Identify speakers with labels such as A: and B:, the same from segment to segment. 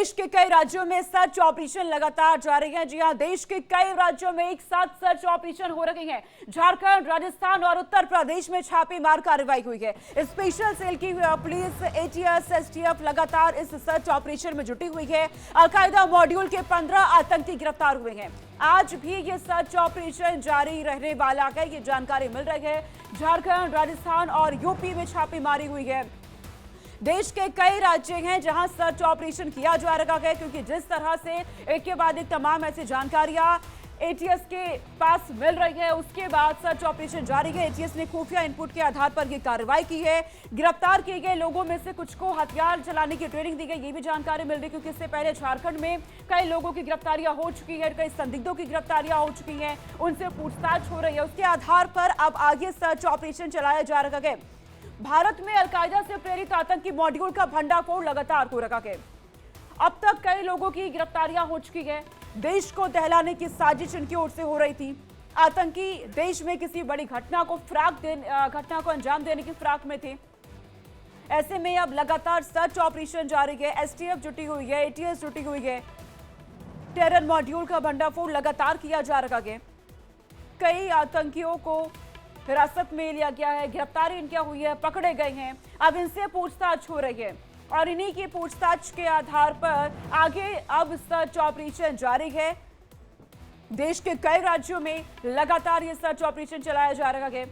A: देश के कई राज्यों में सर्च ऑपरेशन लगातार जारी है। जी हां, देश के कई राज्यों में एक साथ सर्च ऑपरेशन हो रहे हैं। झारखंड, राजस्थान और उत्तर प्रदेश में छापेमार कार्रवाई हुई है। स्पेशल सेल की पुलिस, एटीएस, एसटीएफ लगातार इस सर्च ऑपरेशन में जुटी हुई है। अलकायदा मॉड्यूल के 15 आतंकी गिरफ्तार हुए हैं। आज भी ये सर्च ऑपरेशन जारी रहने वाला है, ये जानकारी मिल रही है। झारखंड, राजस्थान और यूपी में छापेमारी हुई है। देश के कई राज्य हैं जहां सर्च ऑपरेशन किया जा रहा है, क्योंकि जिस तरह से एक के बाद एक तमाम ऐसी जानकारियां एटीएस के पास मिल रही है, उसके बाद सर्च ऑपरेशन जारी है। एटीएस ने खुफिया इनपुट के आधार पर यह कार्रवाई की है। गिरफ्तार किए गए लोगों में से कुछ को हथियार चलाने की ट्रेनिंग दी गई, ये भी जानकारी मिल रही, क्योंकि इससे पहले झारखंड में कई लोगों की गिरफ्तारियां हो चुकी है, कई संदिग्धों की गिरफ्तारियां हो चुकी हैं, उनसे पूछताछ हो रही है। उसके आधार पर अब आगे सर्च ऑपरेशन चलाया जा रहा है। भारत में अलकायदा से प्रेरित आतंकी मॉड्यूल का भंडाफोड़ लगातार हो रहा है। अब तक कई लोगों की गिरफ्तारियां हो चुकी है। देश को दहलाने की साजिश इनकी ओर से हो रही थी। आतंकी देश में किसी बड़ी घटना को अंजाम देने की फिराक में थे। ऐसे में अब लगातार सर्च ऑपरेशन जारी है। एसटीएफ जुटी हुई है, एटीएस जुटी हुई है। टेरर मॉड्यूल का भंडाफोड़ लगातार किया जा रहा है। कई आतंकियों को हिरासत में लिया गया है, गिरफ्तारी इनकी हुई है, पकड़े गए हैं। अब इनसे पूछताछ हो रही है और इन्हीं की पूछताछ के आधार पर आगे अब सर्च ऑपरेशन जारी है। देश के कई राज्यों में लगातार ये सर्च ऑपरेशन चलाया जा रहा है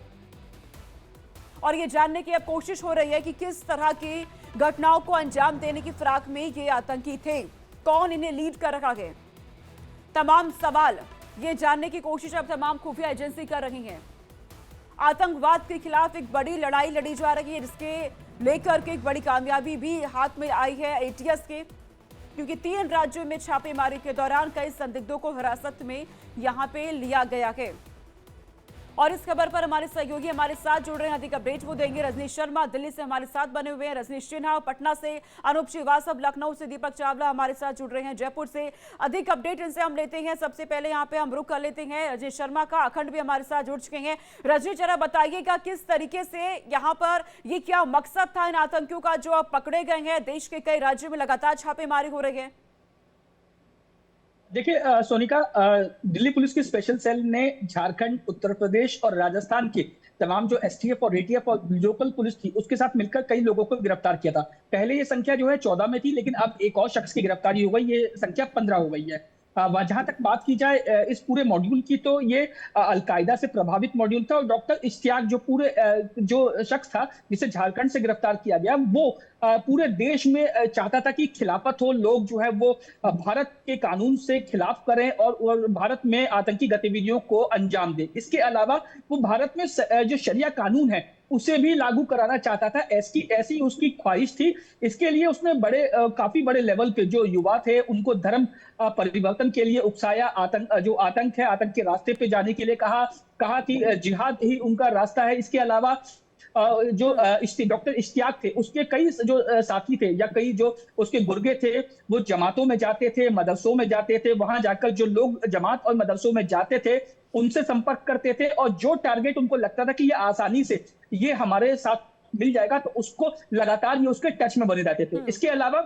A: और ये जानने की अब कोशिश हो रही है कि किस तरह की घटनाओं को अंजाम देने की फिराक में ये आतंकी थे, कौन इन्हें लीड कर रहा है। तमाम सवाल ये जानने की कोशिश अब तमाम खुफिया एजेंसी कर रही हैं। आतंकवाद के खिलाफ एक बड़ी लड़ाई लड़ी जा रही है, जिसके लेकर के एक बड़ी कामयाबी भी हाथ में आई है एटीएस के, क्योंकि 3 राज्यों में छापेमारी के दौरान कई संदिग्धों को हिरासत में यहां पे लिया गया है। और इस खबर पर हमारे सहयोगी हमारे साथ जुड़ रहे हैं, अधिक अपडेट वो देंगे। रजनीश शर्मा दिल्ली से हमारे साथ बने हुए हैं, रजनीश सिन्हा पटना से, अनूप श्रीवास्तव लखनऊ से, दीपक चावला हमारे साथ जुड़ रहे हैं जयपुर से। अधिक अपडेट इनसे हम लेते हैं। सबसे पहले यहाँ पे हम रुक कर लेते हैं रजनीश शर्मा का। अखंड भी हमारे साथ जुड़ चुके हैं। रजनीश जरा बताइएगा किस तरीके से यहाँ पर ये क्या मकसद था इन आतंकियों का जो अब पकड़े गए हैं। देश के कई राज्यों में लगातार छापेमारी हो रही है।
B: देखिए सोनिका, दिल्ली पुलिस की स्पेशल सेल ने झारखंड, उत्तर प्रदेश और राजस्थान के तमाम जो एसटीएफ और एटीएफ और लोकल पुलिस थी उसके साथ मिलकर कई लोगों को गिरफ्तार किया था। पहले ये संख्या जो है 14 में थी, लेकिन अब एक और शख्स की गिरफ्तारी हो गई, ये संख्या 15 हो गई है। जहां तक बात की जाए इस पूरे मॉड्यूल की, तो ये अलकायदा से प्रभावित मॉड्यूल था और डॉक्टर इश्तियाक जो जो शख्स था जिसे झारखंड से गिरफ्तार किया गया, वो पूरे देश में चाहता था कि खिलाफत हो, लोग जो है वो भारत के कानून से खिलाफ करें और भारत में आतंकी गतिविधियों को अंजाम दें। इसके अलावा वो भारत में जो शरिया कानून है उसे भी लागू कराना चाहता था। ऐसी उसकी ख्वाहिश थी। इसके लिए उसने काफी बड़े लेवल पे जो युवा थे उनको धर्म परिवर्तन के लिए उकसाया। आतंक है, आतंक के रास्ते पे जाने के लिए कहा कि जिहाद ही उनका रास्ता है। इसके अलावा जो डॉक्टर इश्तियाक थे, उसके कई जो साथी थे या कई जो उसके गुर्गे थे, वो जमातों में जाते थे, मदरसों में जाते थे। वहां जाकर जो लोग जमात और मदरसों में जाते थे उनसे संपर्क करते थे और जो टारगेट उनको लगता था कि ये आसानी से ये हमारे साथ मिल जाएगा, तो उसको लगातार ये उसके टच में बने रहते थे। इसके अलावा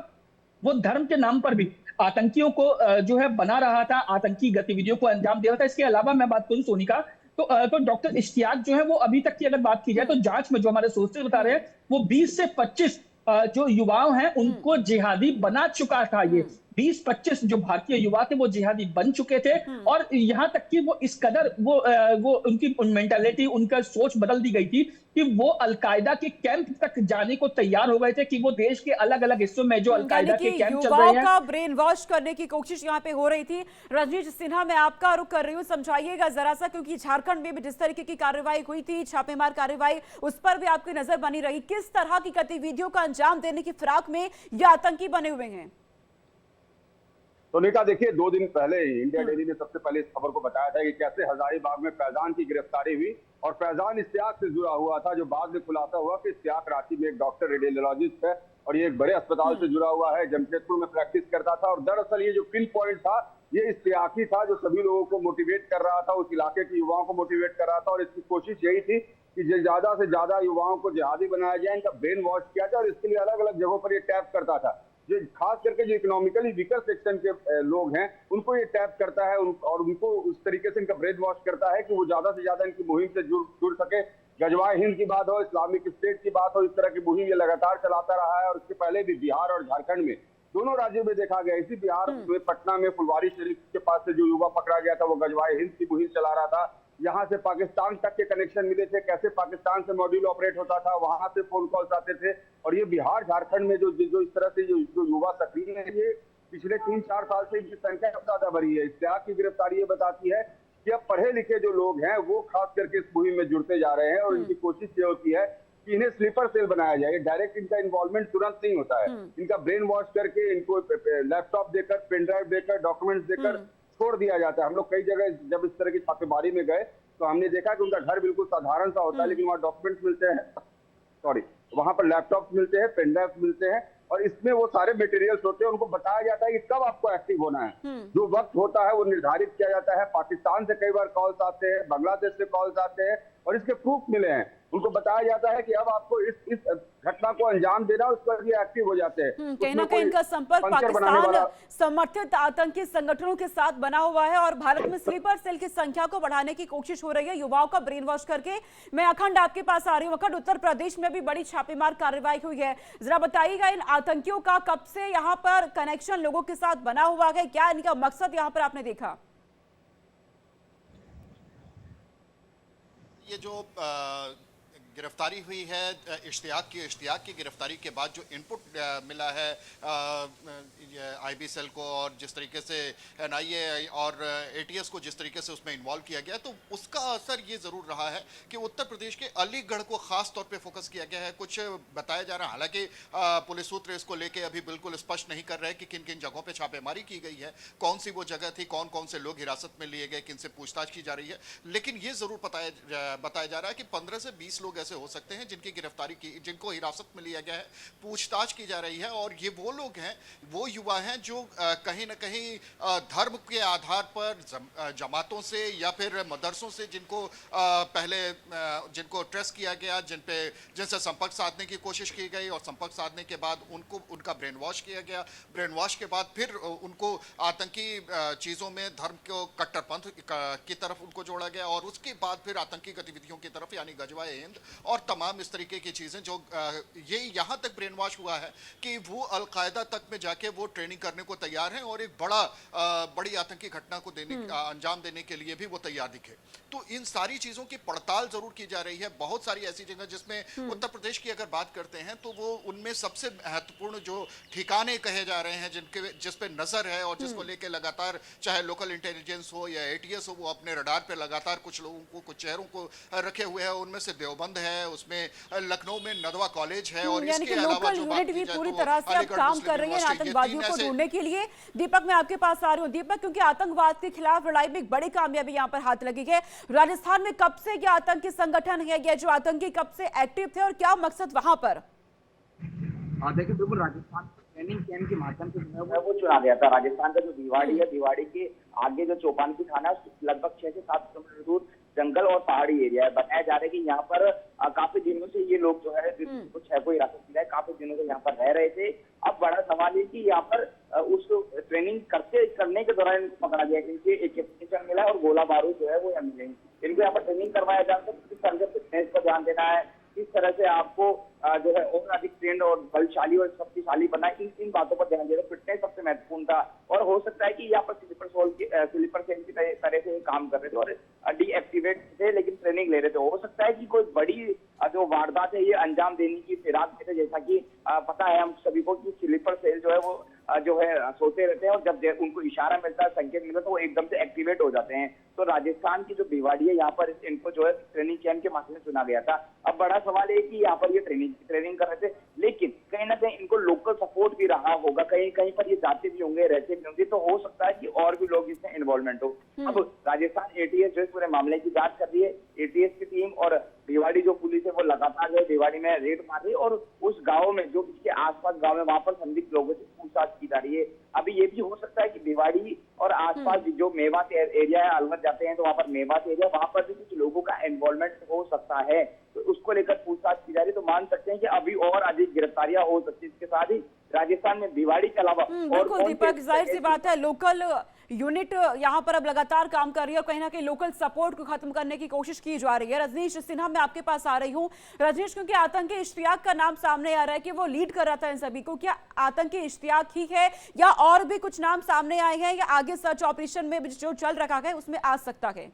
B: वो धर्म के नाम पर भी आतंकियों को जो है बना रहा था, आतंकी गतिविधियों को अंजाम दे रहा था। इसके अलावा मैं बात करूं सोनिका, तो डॉक्टर इश्तियाक जो है वो अभी तक की अगर बात की जाए तो जांच में जो हमारे सोर्सेज बता रहे हैं वो 20 से 25 जो युवाओं हैं उनको जिहादी बना चुका था। ये 20-25 जो भारतीय युवा थे वो जिहादी बन चुके थे और यहाँ तक कि वो इस कदर वो उनकी मेंटालिटी, उनका सोच बदल दी गई थी कि वो अलकायदा के कैंप तक जाने को तैयार हो गए थे, कि वो देश के अलग अलग हिस्सों में जो अलकायदा के कैंप चल रहे हैं
A: का ब्रेन वॉश करने की कोशिश यहाँ पे हो रही थी। रजनीश सिन्हा, मैं आपका रुख कर रही हूँ, समझाइएगा जरा सा, क्योंकि झारखंड में भी जिस तरीके की कार्रवाई हुई थी, छापेमार कार्रवाई, उस पर भी आपकी नजर बनी रही। किस तरह की गतिविधियों का अंजाम देने की फिराक में ये आतंकी बने हुए हैं?
C: सोनिका, देखिए 2 दिन पहले इंडिया डेली ने सबसे पहले इस खबर को बताया था कि कैसे हजारीबाग में फैजान की गिरफ्तारी हुई और फैजान इश्तियाक से जुड़ा हुआ था, जो बाद में खुलासा हुआ कि इश्तियाक रांची में एक डॉक्टर रेडियोलॉजिस्ट है और ये एक बड़े अस्पताल से जुड़ा हुआ है, जमशेदपुर में प्रैक्टिस करता था। और दरअसल ये जो पिन पॉइंट था ये इश्तियाक ही था, जो सभी लोगों को मोटिवेट कर रहा था, उस इलाके के युवाओं को मोटिवेट कर रहा था। और इसकी कोशिश यही थी कि ज्यादा से ज्यादा युवाओं को जिहादी बनाया जाए, इनका ब्रेन वॉश किया जाए और इसके लिए अलग अलग जगहों पर ये टैप करता था। जो खास करके के जो इकोनॉमिकली वीकर सेक्शन के लोग हैं उनको ये टैप करता है और उनको उस तरीके से इनका ब्रेन वॉश करता है कि वो ज्यादा से ज्यादा इनकी मुहिम से जुड़ सके। गजवाए हिंद की बात हो, इस्लामिक स्टेट की बात हो, इस तरह की मुहिम ये लगातार चलाता रहा है। और इसके पहले भी बिहार और झारखंड में, दोनों राज्यों में देखा गया। इसी बिहार में पटना में फुलवारी शरीफ के पास से जो युवा पकड़ा गया था वो गजवाए हिंद की मुहिम चला रहा था। यहाँ से पाकिस्तान तक के कनेक्शन मिले थे, कैसे पाकिस्तान से मॉड्यूल ऑपरेट होता था, वहां से फोन कॉल्स आते थे। और ये बिहार झारखंड में जो इस तरह से जो युवा सक्रिय है, ये पिछले 3-4 साल से इनकी संख्या ज्यादा बढ़ी है। इश्तियाक की गिरफ्तारी ये बताती है कि अब पढ़े लिखे जो लोग हैं वो खास करके इस मुहिम में जुड़ते जा रहे हैं। और इनकी कोशिश ये होती है कि इन्हें स्लीपर सेल बनाया जाए। डायरेक्ट इनका इन्वॉल्वमेंट तुरंत नहीं होता है। इनका ब्रेन वॉश करके इनको लैपटॉप देकर, पेन ड्राइव देकर, डॉक्यूमेंट्स देकर छोड़ दिया जाता है। हम लोग कई जगह जब इस तरह की छापेमारी में गए तो हमने देखा कि उनका घर बिल्कुल साधारण सा होता है, लेकिन वहाँ डॉक्यूमेंट्स मिलते हैं, वहां पर लैपटॉप मिलते हैं, पेन ड्राइव मिलते हैं, और इसमें वो सारे मटेरियल्स होते हैं। उनको बताया जाता है कि कब आपको एक्टिव होना है। जो वक्त होता है वो निर्धारित किया जाता है। पाकिस्तान से कई बार कॉल्स आते हैं, बांग्लादेश से कॉल्स आते हैं, और इसके प्रूफ मिले हैं। उनको बताया जाता है कि अब आपको इस घटना को अंजाम देना, उस पर ये एक्टिव हो जाते हैं।
A: कहीं ना कहीं इनका संपर्क पाकिस्तान समर्थित आतंकी संगठनों के साथ बना हुआ है और भारत में स्लीपर सेल की संख्या को बढ़ाने की कोशिश हो रही है युवाओं का ब्रेन वॉश करके। मैं अखंड आपके पास आ रही हूँ। अखंड, उत्तर प्रदेश में भी बड़ी छापेमार कार्रवाई हुई है, जरा बताइएगा इन आतंकियों का कब से यहाँ पर कनेक्शन लोगों के साथ बना हुआ है, क्या इनका मकसद यहाँ पर आपने देखा?
D: ये जो गिरफ्तारी हुई है इश्तियाक की गिरफ्तारी के बाद जो इनपुट मिला है आईबी सेल को, और जिस तरीके से एनआईए और एटीएस को जिस तरीके से उसमें इन्वॉल्व किया गया, तो उसका असर ये जरूर रहा है कि उत्तर प्रदेश के अलीगढ़ को खास तौर पे फोकस किया गया है। कुछ बताया जा रहा है, हालांकि पुलिस सूत्र इसको लेके अभी बिल्कुल स्पष्ट नहीं कर रहे कि किन किन जगहों पे छापेमारी की गई है, कौन सी वो जगह थी, कौन कौन से लोग हिरासत में लिए गए, किनसे पूछताछ की जा रही है। लेकिन ये जरूर बताया जा रहा है कि 15 से 20 लोग हो सकते हैं जिनकी गिरफ्तारी की, जिनको हिरासत में लिया गया है, पूछताछ की जा रही है। और ये वो लोग हैं, वो युवा हैं जो कहीं ना कहीं धर्म के आधार पर जमातों से या फिर मदरसों से जिनको पहले जिनको ट्रेस किया गया, जिनसे संपर्क साधने की कोशिश की गई, और संपर्क साधने के बाद उनका ब्रेन वॉश किया गया। ब्रेन वॉश के बाद फिर उनको आतंकी चीजों में धर्म को कट्टरपंथ की तरफ उनको जोड़ा गया, और उसके बाद फिर आतंकी गतिविधियों की तरफ, यानी गजवाए हिंद और तमाम इस तरीके की चीजें जो ये यहां तक ब्रेन वॉश हुआ है कि वो अलकायदा तक में जाके वो ट्रेनिंग करने को तैयार हैं, और एक बड़ी आतंकी घटना को अंजाम देने के लिए भी वो तैयार दिखे। तो इन सारी चीजों की पड़ताल जरूर की जा रही है। बहुत सारी ऐसी जगह जिसमें उत्तर प्रदेश की अगर बात करते हैं तो वो उनमें सबसे महत्वपूर्ण जो ठिकाने कहे जा रहे हैं, जिस पे नजर है और जिसको लेके लगातार चाहे लोकल इंटेलिजेंस हो या एटीएस हो, वो अपने रडार पे लगातार कुछ लोगों को, कुछ शहरों को रखे हुए हैं। उनमें से देवबंद है, उसमें लखनऊ में नदवा कॉलेज है, और इसके अलावा जो बात की जाए
A: पूरी तरह से अब काम कर रही है आतंकवादियों को ढूंढने के लिए। दीपक, मैं आपके पास आ रही हूँ। दीपक, क्योंकि आतंकवाद के खिलाफ लड़ाई में एक बड़ी कामयाबी यहाँ पर हाथ लगी है। राजस्थान में कब से ये आतंकी संगठन है, ये जो आतंकी कब से एक्टिव थे और क्या मकसद वहां पर?
E: देखिए, बिल्कुल राजस्थान ट्रेनिंग कैंप के माध्यम से वो चुना गया था। राजस्थान का जो भिवाड़ी है, भिवाड़ी के आगे जो चौपानकी थाना, लगभग 6 से 7 किलोमीटर दूर जंगल और पहाड़ी एरिया है। बताया जा रहा है कि यहाँ पर काफी दिनों से ये लोग जो है कुछ है को हिरासत मिला है, काफी दिनों से यहाँ पर रह रहे थे। अब बड़ा सवाल है कि यहाँ पर उस ट्रेनिंग करने के दौरान इनको पकड़ा गया, इनके एक एप्लीकेशन मिला और गोला बारूद जो है वो यहाँ मिलेंगे। इनको यहाँ पर ट्रेनिंग करवाया जाता है, किस तरह से फिटनेस पर ध्यान देना है, किस तरह से आपको जो है और अधिक ट्रेंड और बलशाली और शक्तिशाली बना, इन बातों पर ध्यान देना। फिटनेस सबसे महत्वपूर्ण था, और हो सकता है कि यहाँ पर स्लीपर सेल की तरह से काम कर रहे थे और डीएक्टिवेट थे, लेकिन ट्रेनिंग ले रहे थे। हो सकता है कि कोई बड़ी जो वारदात है ये अंजाम देने की फिराक में थे। जैसा कि पता है हम सभी को कि स्लीपर सेल जो है वो सोते रहते हैं, और जब उनको इशारा मिलता है, संकेत मिलता है, तो वो एकदम से एक्टिवेट हो जाते हैं। तो राजस्थान की जो भिवाड़ी है, यहाँ पर इनको जो है ट्रेनिंग कैंप के माध्यम से चुना गया था। अब बड़ा सवाल है कि यहाँ पर ये ट्रेनिंग कर रहे थे, लेकिन कहीं ना कहीं इनको लोकल सपोर्ट भी रहा होगा, कहीं कहीं पर ये जाते भी होंगे, रहते भी होंगे, तो हो सकता है कि और भी लोग इसमें इन्वॉल्वमेंट हो। अब राजस्थान एटीएस जो इस पूरे मामले की जांच कर रही है, एटीएस की टीम और भिवाड़ी जो पुलिस है वो लगातार जो है भिवाड़ी में रेड मार रही है और उस गांव में जो इसके आसपास गांव है वहां पर संदिग्ध लोगों से पूछताछ की जा रही है। अभी ये भी हो सकता है कि भिवाड़ी और आसपास जो मेवात एरिया है, अलवर जाते हैं तो वहां पर मेवात एरिया, वहां पर भी कुछ लोगों का इन्वॉल्वमेंट हो सकता है, तो उसको लेकर पूछताछ की जा रही है। तो मान सकते हैं कि अभी और अधिक गिरफ्तारियां हो सकती है। इसके साथ ही राजस्थान में भिवाड़ी के अलावा
A: बिल्कुल दीपक, जाहिर सी बात है लोकल यूनिट यहाँ पर अब लगातार काम कर रही है और कहीं ना कहीं लोकल सपोर्ट को खत्म करने की कोशिश की जा रही है। रजनीश सिन्हा, मैं आपके पास आ रही हूँ। रजनीश, क्योंकि आतंकी इश्तियाक का नाम सामने आ रहा है कि वो लीड कर रहा था इन सभी को, क्या आतंकी इश्तियाक ही है या और भी कुछ नाम सामने आए हैं या आगे सर्च ऑपरेशन में जो चल रखा है उसमें आ सकता है?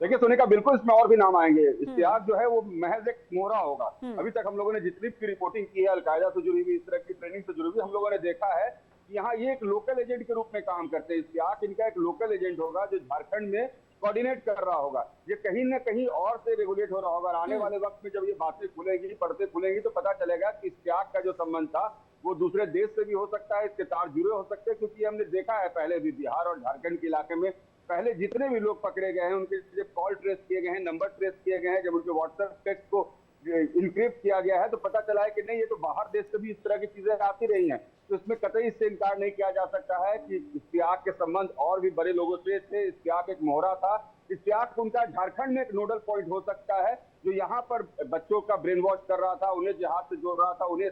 C: देखिए सुनिका, बिल्कुल इसमें और भी नाम आएंगे। इश्तियाक जो है वो महज एक मोहरा होगा। अभी तक हम लोगों ने जितनी भी रिपोर्टिंग की है अलकायदा से जुड़ी हुई, इस तरह की ट्रेनिंग से जुड़ी हुई, हम लोगों ने देखा है कि यहाँ ये एक लोकल एजेंट के रूप में काम करते हैं। इश्तियाक इनका एक लोकल एजेंट होगा जो झारखंड में कोऑर्डिनेट कर रहा होगा। ये कहीं ना कहीं और से रेगुलेट हो रहा होगा। आने वाले वक्त में जब ये बातें खुलेंगी, पर्दे खुलेंगी, तो पता चलेगा कि इश्तियाक का जो संबंध था वो दूसरे देश से भी हो सकता है, इसके तार जुड़े हो सकते हैं। क्योंकि हमने देखा है पहले भी बिहार और झारखंड के इलाके में पहले जितने भी लोग पकड़े गए हैं उनके जब कॉल ट्रेस किए गए हैं, नंबर ट्रेस किए गए हैं, जब उनके व्हाट्सएप टेक्स्ट को इनक्रिप्ट किया गया है तो पता चला है कि नहीं, ये तो बाहर देश से भी इस तरह की चीजें आती रही हैं। तो इसमें कतई इससे इनकार नहीं किया जा सकता है कि इश्तियाक के संबंध और भी बड़े लोगों से थे। इश्तियाक एक मोहरा था। इश्तियाक उनका झारखंड में एक नोडल पॉइंट हो सकता है जो यहाँ पर बच्चों का ब्रेन वॉश कर रहा था, उन्हें जिहाद से जोड़ रहा था, उन्हें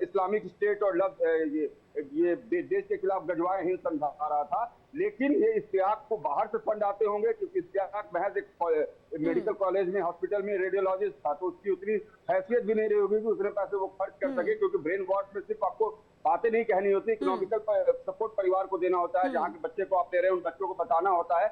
C: इस्लामिक स्टेट और ये देश के खिलाफ गजवाए हिंद समझा रहा था। लेकिन ये इश्तियाक को बाहर से फंड आते होंगे क्योंकि इश्तियाक महज एक मेडिकल कॉलेज में, हॉस्पिटल में रेडियोलॉजिस्ट था, तो उसकी उतनी हैसियत भी नहीं रही होगी कि उतने पैसे वो खर्च कर सके। क्योंकि ब्रेन वॉश में सिर्फ आपको बातें नहीं कहनी होती, इकोनॉमिकल सपोर्ट परिवार को देना होता है। जहाँ के बच्चे को आप दे रहे हैं उन बच्चों को बताना होता है